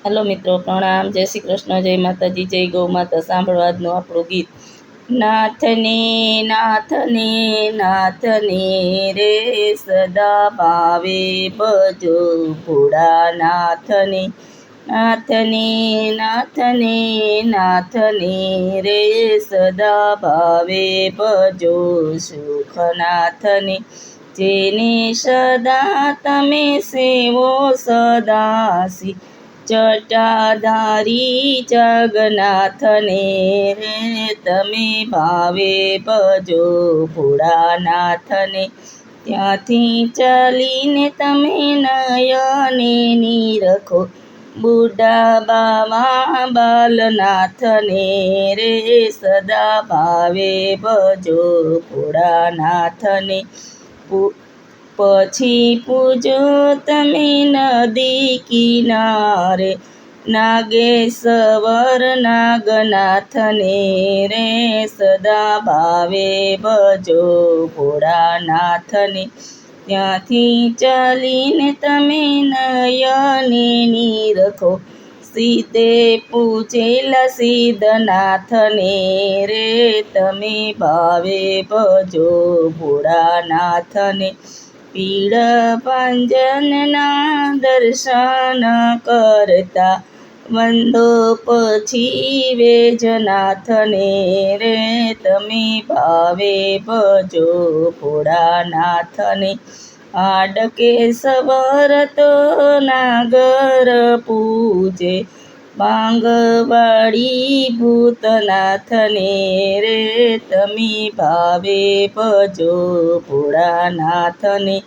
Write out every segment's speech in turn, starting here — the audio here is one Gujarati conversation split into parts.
हेलो मित्रों, प्रणाम। जय श्री कृष्ण, जय माताजी, जय गौ माता। सांभळो આજનું આપણું ગીત। નાથને નાથને નાથને રે સદા ભાવે ભજો ભોળાનાથને। નાથને નાથને નાથને રે સદા ભાવે ભજો સુખનાથને। જેને સદા તમે સેવો સદાસી જટાધારી જગન્નાથને રે તમે ભાવે ભજો ભોળાનાથને। ત્યાંથી ચાલીને તમે નયને નીરખો બુઢા બાવા બાલનાથને રે સદા ભાવે ભજો ભોળાનાથને। પછી પૂજો તમે નદી કિનારે નાગેશ્વર નાગનાથને રે સદા ભાવે ભજો ભોળાનાથને। ત્યાંથી ચાલીને તમે નયને નીરખો સીધે પૂજેલા સિદ્ધનાથને રે તમે ભાવે ભજો ભોળાનાથને। પીળ પાંજનના દર્શન કરતા વંદો પછી વેજનાથને રે તમે ભાવે ભજો ભોળાનાથને। આડકેશ્વર તો નાગર પૂજે ભાંગવાળી ભૂતનાથને રે તમે ભાવે ભજો ભોળાનાથને।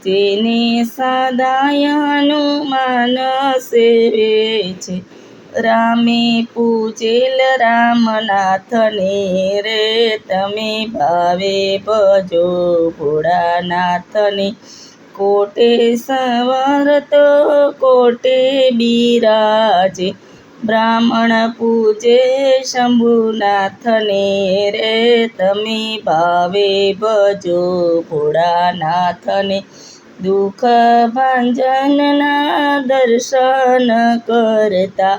જેને સદાય હનુમાન સેવે છે રામે પૂજેલ રામનાથને રે તમે ભાવે ભજો ભોળાનાથને। કોટેશ્વર તો કોટે બિરાજે બ્રાહ્મણ પૂજે શંભુનાથને રે તમે ભાવે ભજો ભોળાનાથને। દુઃખ ભાંજનના દર્શન કરતા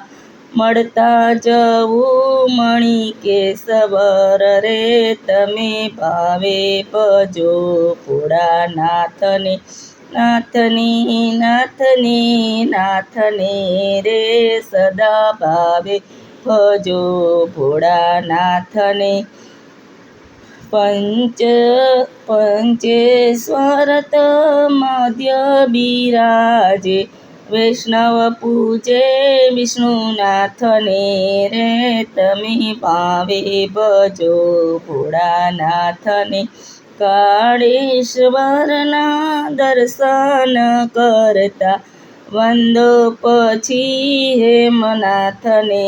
મળતા જવું મણિકેશ્વર રે તમે ભાવે ભજો ભોળાનાથને। નાથને નાથને નાથને રે સદા ભાવે ભજો ભોળાનાથને। પંચેશ્વર તો મધ્ય બિરાજે વૈષ્ણવ પૂજે વિષ્ણુનાથને રે તમે ભાવે ભજો ભોળાનાથને। કાળેશ્વરના દર્શન કરતા વંદો પછી હેમનાથને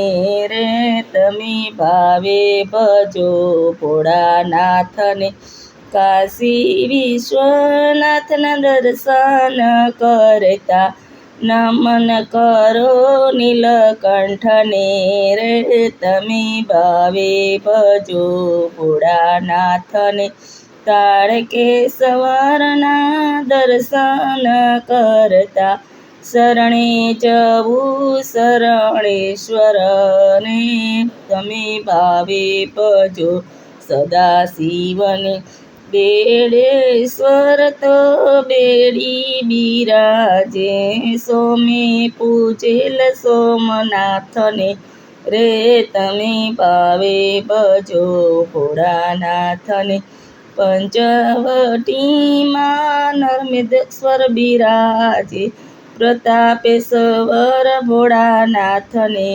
રે તમે ભાવે ભજો ભોળાનાથને। કાશી વિશ્વનાથના દર્શન કરતા નમન કરો નીલકંઠને રે તમે ભાવે ભજો ભોળાનાથને। તારકેશ્વરના દર્શન કરતા શરણે જવું શરણેશ્વરને તમે ભાવે ભજો સદાશિવને। બેડેશ્વર તો બેડી બિરાજે સોમે પૂજેલ સોમનાથને રે તમે ભાવે ભજો ભોળાનાથને। પંચવટીમાં નર્મદેશ્વર બિરાજે પ્રતાપેશ્વર ભોળાનાથને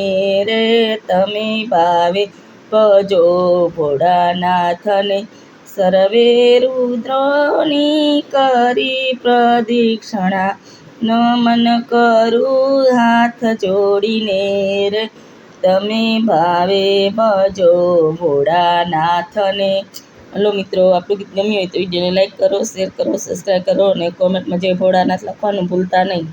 રે તમે ભાવે ભજો ભોળાનાથને। સર્વે રુદ્રોની કરી પ્રદક્ષિણા નમન કરું હાથ જોડીને રે તમે ભાવે ભજો ભોળાનાથને। હલો મિત્રો, આપણું ગીત ગમ્યું હોય તો વિડીયોને લાઈક કરો, શેર કરો, સબસ્ક્રાઈબ કરો અને કોમેન્ટમાં જય ભોળાનાથ લખવાનું ભૂલતા નહીં।